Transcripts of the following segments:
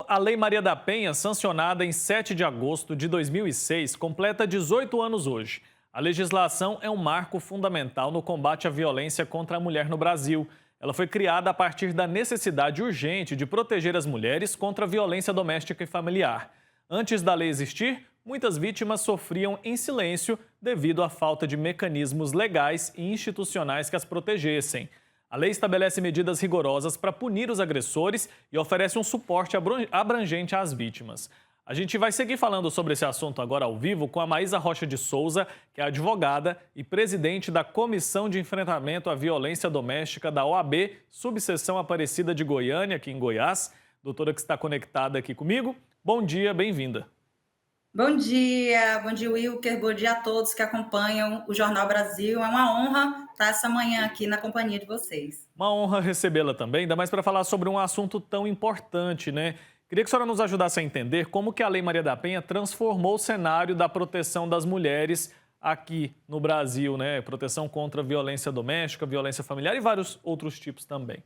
A Lei Maria da Penha, sancionada em 7 de agosto de 2006, completa 18 anos hoje. A legislação é um marco fundamental no combate à violência contra a mulher no Brasil. Ela foi criada a partir da necessidade urgente de proteger as mulheres contra a violência doméstica e familiar. Antes da lei existir, muitas vítimas sofriam em silêncio devido à falta de mecanismos legais e institucionais que as protegessem. A lei estabelece medidas rigorosas para punir os agressores e oferece um suporte abrangente às vítimas. A gente vai seguir falando sobre esse assunto agora ao vivo com a Maísa Rocha de Souza, que é advogada e presidente da Comissão de Enfrentamento à Violência Doméstica da OAB, subseção Aparecida de Goiânia, aqui em Goiás. Doutora que está conectada aqui comigo. Bom dia, bem-vinda. Bom dia, Wilker, bom dia a todos que acompanham o Jornal Brasil. É uma honra estar essa manhã aqui na companhia de vocês. Uma honra recebê-la também, ainda mais para falar sobre um assunto tão importante, né? Queria que a senhora nos ajudasse a entender como que a Lei Maria da Penha transformou o cenário da proteção das mulheres aqui no Brasil, né? Proteção contra a violência doméstica, violência familiar e vários outros tipos também.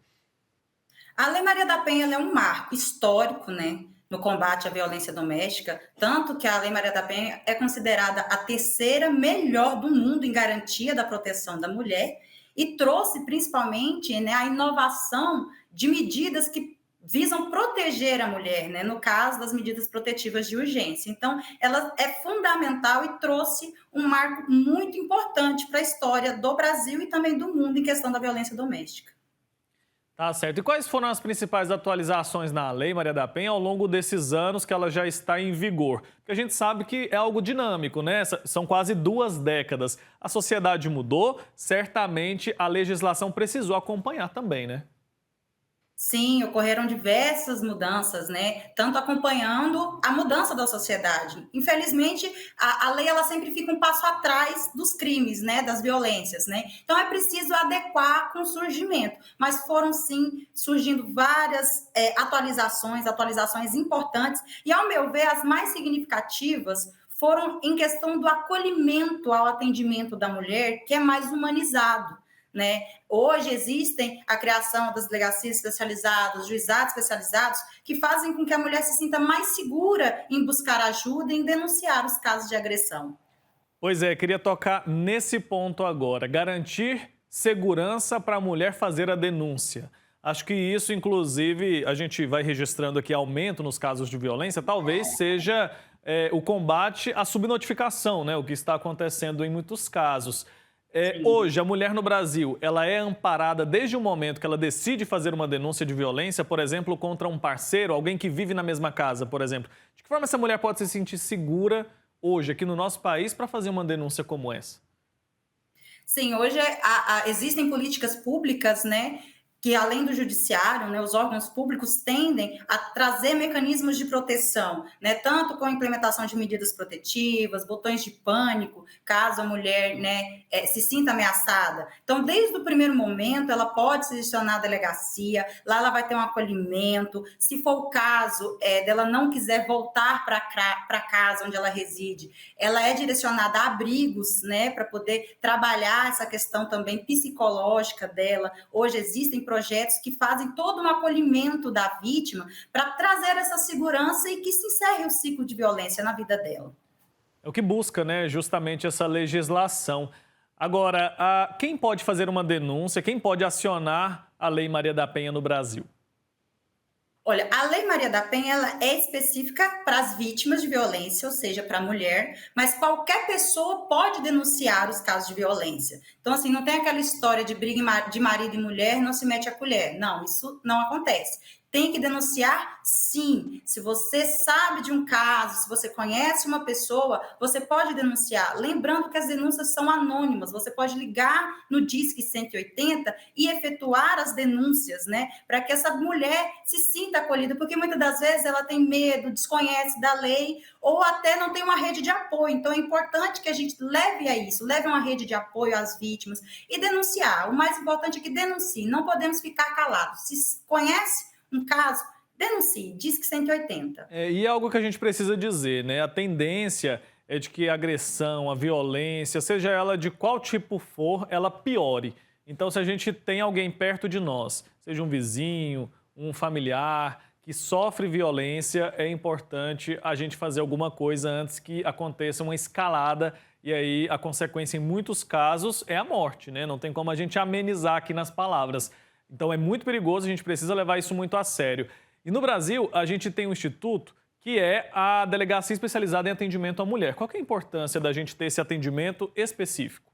A Lei Maria da Penha é um marco histórico, né, no combate à violência doméstica, tanto que a Lei Maria da Penha é considerada a terceira melhor do mundo em garantia da proteção da mulher e trouxe principalmente, né, a inovação de medidas que visam proteger a mulher, né, no caso das medidas protetivas de urgência. Então, ela é fundamental e trouxe um marco muito importante para a história do Brasil e também do mundo em questão da violência doméstica. Tá certo. E quais foram as principais atualizações na Lei Maria da Penha ao longo desses anos que ela já está em vigor? Porque a gente sabe que é algo dinâmico, né? São quase 2 décadas. A sociedade mudou, certamente a legislação precisou acompanhar também, né? Sim, ocorreram diversas mudanças, né? Tanto acompanhando a mudança da sociedade. Infelizmente, a lei ela sempre fica um passo atrás dos crimes, né? Das violências, né? Então é preciso adequar com o surgimento. Mas foram sim surgindo várias atualizações importantes. E ao meu ver, as mais significativas foram em questão do acolhimento ao atendimento da mulher, que é mais humanizado. Né? Hoje existem a criação das delegacias especializadas, juizados especializados, que fazem com que a mulher se sinta mais segura em buscar ajuda e em denunciar os casos de agressão. Pois é, queria tocar nesse ponto agora. Garantir segurança para a mulher fazer a denúncia. Acho que isso, inclusive, a gente vai registrando aqui aumento nos casos de violência, talvez seja o combate à subnotificação, né? O que está acontecendo em muitos casos. Hoje, a mulher no Brasil, ela é amparada desde o momento que ela decide fazer uma denúncia de violência, por exemplo, contra um parceiro, alguém que vive na mesma casa, por exemplo. De que forma essa mulher pode se sentir segura hoje, aqui no nosso país, para fazer uma denúncia como essa? Sim, hoje existem políticas públicas, né, que além do judiciário, né, os órgãos públicos tendem a trazer mecanismos de proteção, né, tanto com a implementação de medidas protetivas, botões de pânico, caso a mulher, né, se sinta ameaçada. Então, desde o primeiro momento, ela pode se direcionar à delegacia, lá ela vai ter um acolhimento. Se for o caso dela não quiser voltar para casa onde ela reside, ela é direcionada a abrigos, né, para poder trabalhar essa questão também psicológica dela. Hoje existem projetos que fazem todo um acolhimento da vítima para trazer essa segurança e que se encerre o ciclo de violência na vida dela. É o que busca, né, justamente essa legislação. Agora, quem pode fazer uma denúncia, quem pode acionar a Lei Maria da Penha no Brasil? Olha, a Lei Maria da Penha ela é específica para as vítimas de violência, ou seja, para a mulher, mas qualquer pessoa pode denunciar os casos de violência. Então, assim, não tem aquela história de briga de marido e mulher, não se mete a colher. Não, isso não acontece. Tem que denunciar, sim. Se você sabe de um caso, se você conhece uma pessoa, você pode denunciar. Lembrando que as denúncias são anônimas. Você pode ligar no Disque 180 e efetuar as denúncias, né? Para que essa mulher se sinta acolhida, porque muitas das vezes ela tem medo, desconhece da lei ou até não tem uma rede de apoio. Então é importante que a gente leve a isso, leve uma rede de apoio às vítimas e denunciar. O mais importante é que denuncie. Não podemos ficar calados. Se conhece um caso, denuncie, Disque 180. E é algo que a gente precisa dizer, né? A tendência é de que a agressão, a violência, seja ela de qual tipo for, ela piore. Então, se a gente tem alguém perto de nós, seja um vizinho, um familiar, que sofre violência, é importante a gente fazer alguma coisa antes que aconteça uma escalada e aí a consequência em muitos casos é a morte, né? Não tem como a gente amenizar aqui nas palavras. Então é muito perigoso, a gente precisa levar isso muito a sério. E no Brasil, a gente tem um instituto que é a Delegacia Especializada em Atendimento à Mulher. Qual que é a importância da gente ter esse atendimento específico?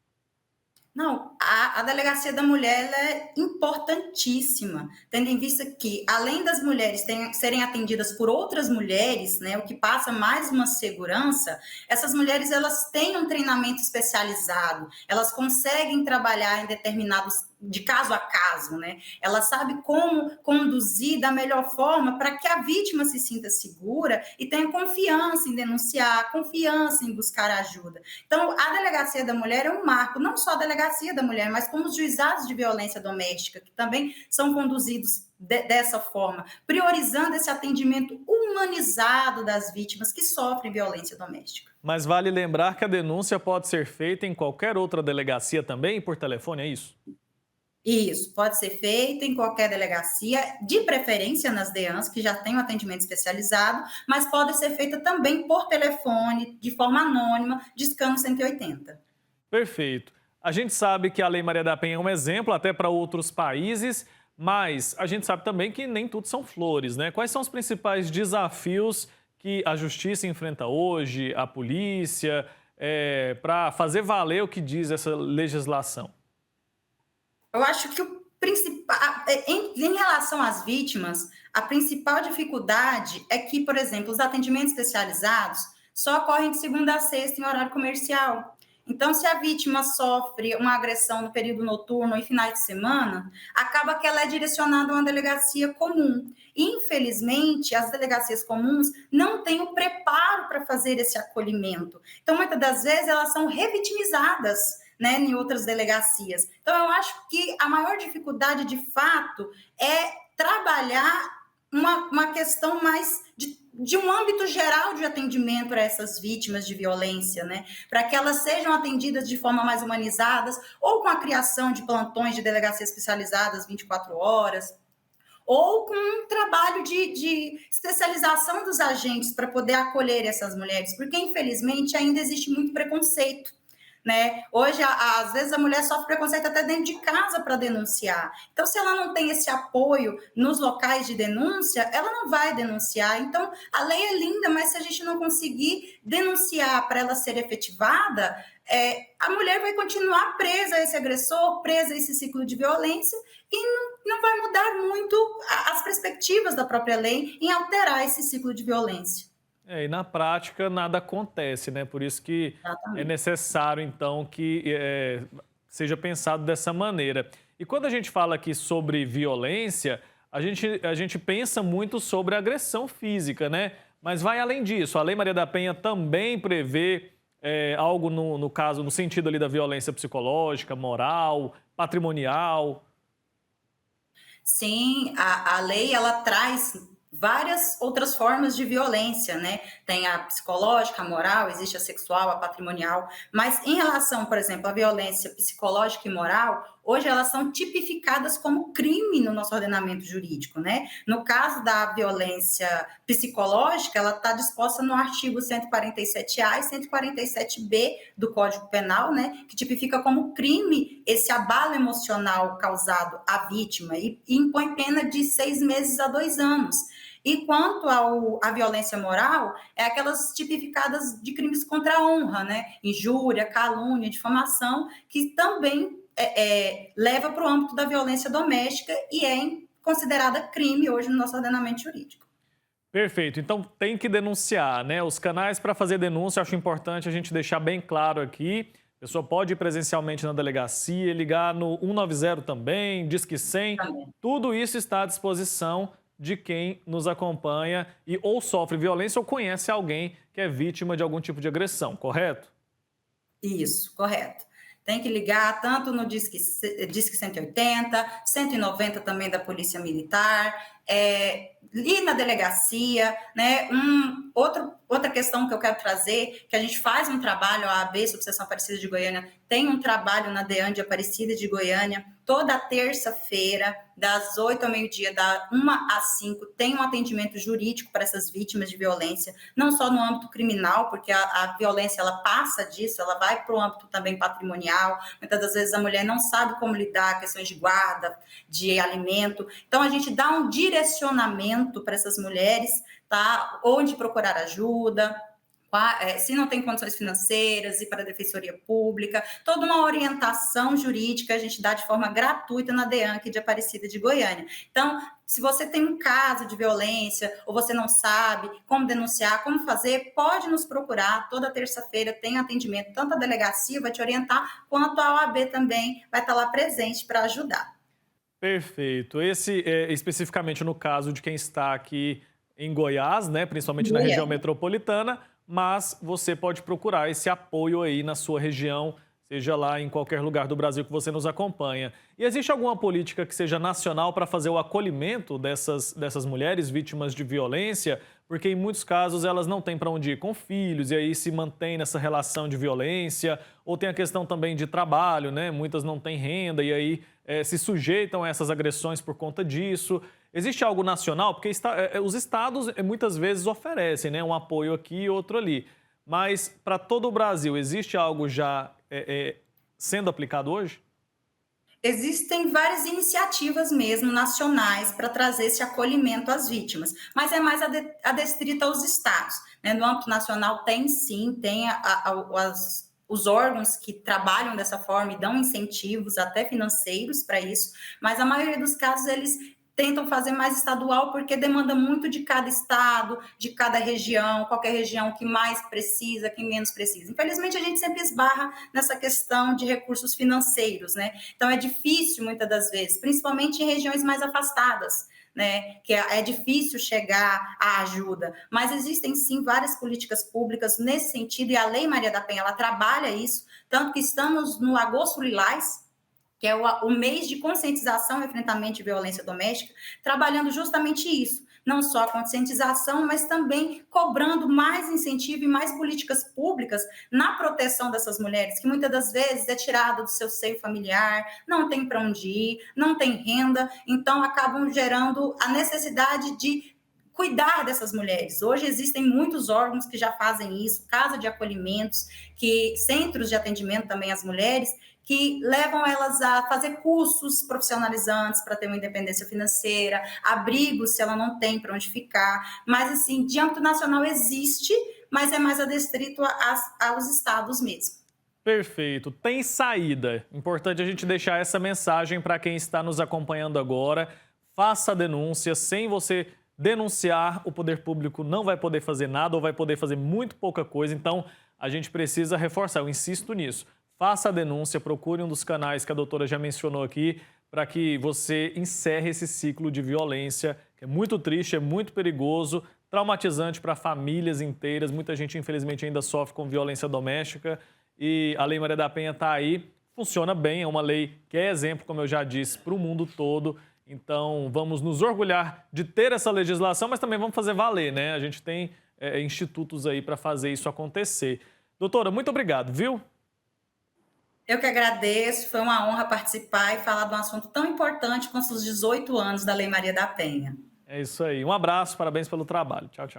Não, a delegacia da mulher ela é importantíssima, tendo em vista que, além das mulheres serem atendidas por outras mulheres, né, o que passa mais uma segurança, essas mulheres elas têm um treinamento especializado, elas conseguem trabalhar em determinados de caso a caso, né? Ela sabe como conduzir da melhor forma para que a vítima se sinta segura e tenha confiança em denunciar, confiança em buscar ajuda. Então, a Delegacia da Mulher é um marco, não só a Delegacia da Mulher, mas como os juizados de violência doméstica, que também são conduzidos dessa forma, priorizando esse atendimento humanizado das vítimas que sofrem violência doméstica. Mas vale lembrar que a denúncia pode ser feita em qualquer outra delegacia também, por telefone, é isso? Isso, pode ser feito em qualquer delegacia, de preferência nas DEANs, que já tem um atendimento especializado, mas pode ser feita também por telefone, de forma anônima, discando 180. Perfeito. A gente sabe que a Lei Maria da Penha é um exemplo até para outros países, mas a gente sabe também que nem tudo são flores, né? Quais são os principais desafios que a justiça enfrenta hoje, a polícia, para fazer valer o que diz essa legislação? Eu acho que o principal, em relação às vítimas, a principal dificuldade é que, por exemplo, os atendimentos especializados só ocorrem de segunda a sexta em horário comercial. Então, se a vítima sofre uma agressão no período noturno ou em finais de semana, acaba que ela é direcionada a uma delegacia comum. Infelizmente, as delegacias comuns não têm o preparo para fazer esse acolhimento. Então, muitas das vezes, elas são revitimizadas, né, em outras delegacias. Então, eu acho que a maior dificuldade, de fato, é trabalhar uma questão mais de um âmbito geral de atendimento para essas vítimas de violência, né? Para que elas sejam atendidas de forma mais humanizadas, ou com a criação de plantões de delegacias especializadas 24 horas, ou com um trabalho de especialização dos agentes para poder acolher essas mulheres, porque, infelizmente, ainda existe muito preconceito, né? Hoje, às vezes, a mulher sofre preconceito até dentro de casa para denunciar. Então, se ela não tem esse apoio nos locais de denúncia, ela não vai denunciar. Então, a lei é linda, mas se a gente não conseguir denunciar para ela ser efetivada, a mulher vai continuar presa a esse agressor, presa a esse ciclo de violência, e não vai mudar muito as perspectivas da própria lei em alterar esse ciclo de violência. E na prática nada acontece, né? Por isso que é Exatamente. necessário, então, que seja pensado dessa maneira. E quando a gente fala aqui sobre violência, a gente pensa muito sobre agressão física, né? Mas vai além disso. A Lei Maria da Penha também prevê algo no caso, no sentido ali da violência psicológica, moral, patrimonial. Sim, a lei ela traz várias outras formas de violência, né? Tem a psicológica, a moral, existe a sexual, a patrimonial, mas em relação, por exemplo, à violência psicológica e moral, hoje elas são tipificadas como crime no nosso ordenamento jurídico, né? No caso da violência psicológica, ela está disposta no artigo 147A e 147B do Código Penal, né? Que tipifica como crime esse abalo emocional causado à vítima e impõe pena de 6 meses a 2 anos. E quanto à violência moral, é aquelas tipificadas de crimes contra a honra, né? Injúria, calúnia, difamação, que também leva para o âmbito da violência doméstica e é considerada crime hoje no nosso ordenamento jurídico. Perfeito. Então tem que denunciar, né? Os canais para fazer denúncia, acho importante a gente deixar bem claro aqui. A pessoa pode ir presencialmente na delegacia, ligar no 190 também, Disque 100. Também. Tudo isso está à disposição de quem nos acompanha e ou sofre violência ou conhece alguém que é vítima de algum tipo de agressão, correto? Isso, correto. Tem que ligar tanto no Disque 180, 190 também da Polícia Militar. ir na delegacia, né? Outra questão que eu quero trazer, que a gente faz um trabalho, a AB, Subseção Aparecida de Goiânia, tem um trabalho na DEAN de Aparecida de Goiânia, toda terça-feira, das 8 ao meio-dia, da 1 às 5, tem um atendimento jurídico para essas vítimas de violência, não só no âmbito criminal, porque a violência, ela passa disso, ela vai para o âmbito também patrimonial, muitas das vezes a mulher não sabe como lidar, questões de guarda, de alimento, então a gente dá um direcionamento para essas mulheres, tá? Onde procurar ajuda, se não tem condições financeiras, ir para a Defensoria Pública, toda uma orientação jurídica a gente dá de forma gratuita na DEAN aqui de Aparecida de Goiânia. Então, se você tem um caso de violência ou você não sabe como denunciar, como fazer, pode nos procurar. Toda terça-feira tem atendimento, tanto a delegacia vai te orientar, quanto a OAB também vai estar lá presente para ajudar. Perfeito. Esse é especificamente no caso de quem está aqui em Goiás, né, principalmente na região metropolitana, mas você pode procurar esse apoio aí na sua região, seja lá em qualquer lugar do Brasil que você nos acompanha. E existe alguma política que seja nacional para fazer o acolhimento dessas mulheres vítimas de violência? Porque em muitos casos elas não têm para onde ir com filhos e aí se mantém nessa relação de violência, ou tem a questão também de trabalho, né? Muitas não têm renda e aí se sujeitam a essas agressões por conta disso. Existe algo nacional? Porque os estados muitas vezes oferecem, né, um apoio aqui e outro ali. Mas para todo o Brasil, existe algo já sendo aplicado hoje? Existem várias iniciativas mesmo nacionais para trazer esse acolhimento às vítimas, mas é mais adestrita aos estados, né? No âmbito nacional tem sim, tem os órgãos que trabalham dessa forma e dão incentivos até financeiros para isso, mas a maioria dos casos eles tentam fazer mais estadual porque demanda muito de cada estado, de cada região, qualquer região que mais precisa, que menos precisa. Infelizmente, a gente sempre esbarra nessa questão de recursos financeiros, né? Então, é difícil, muitas das vezes, principalmente em regiões mais afastadas, né, que é difícil chegar à ajuda, mas existem sim várias políticas públicas nesse sentido, e a Lei Maria da Penha, ela trabalha isso, tanto que estamos no Agosto Lilás, que é o mês de conscientização e enfrentamento de violência doméstica, trabalhando justamente isso, não só a conscientização, mas também cobrando mais incentivo e mais políticas públicas na proteção dessas mulheres, que muitas das vezes é tirada do seu seio familiar, não tem para onde ir, não tem renda, então acabam gerando a necessidade de cuidar dessas mulheres. Hoje existem muitos órgãos que já fazem isso, casa de acolhimentos, centros de atendimento também às mulheres, que levam elas a fazer cursos profissionalizantes para ter uma independência financeira, abrigos se ela não tem para onde ficar, mas assim, de âmbito nacional existe, mas é mais adestrito aos estados mesmo. Perfeito. Tem saída. Importante a gente deixar essa mensagem para quem está nos acompanhando agora. Faça a denúncia. Sem você denunciar, o poder público não vai poder fazer nada ou vai poder fazer muito pouca coisa. Então, a gente precisa reforçar. Eu insisto nisso. Faça a denúncia, procure um dos canais que a doutora já mencionou aqui, para que você encerre esse ciclo de violência, que é muito triste, é muito perigoso, traumatizante para famílias inteiras. Muita gente, infelizmente, ainda sofre com violência doméstica. E a Lei Maria da Penha está aí, funciona bem, é uma lei que é exemplo, como eu já disse, para o mundo todo. Então, vamos nos orgulhar de ter essa legislação, mas também vamos fazer valer, né? A gente tem institutos aí para fazer isso acontecer. Doutora, muito obrigado, viu? Eu que agradeço, foi uma honra participar e falar de um assunto tão importante quanto os 18 anos da Lei Maria da Penha. É isso aí. Um abraço, parabéns pelo trabalho. Tchau, tchau.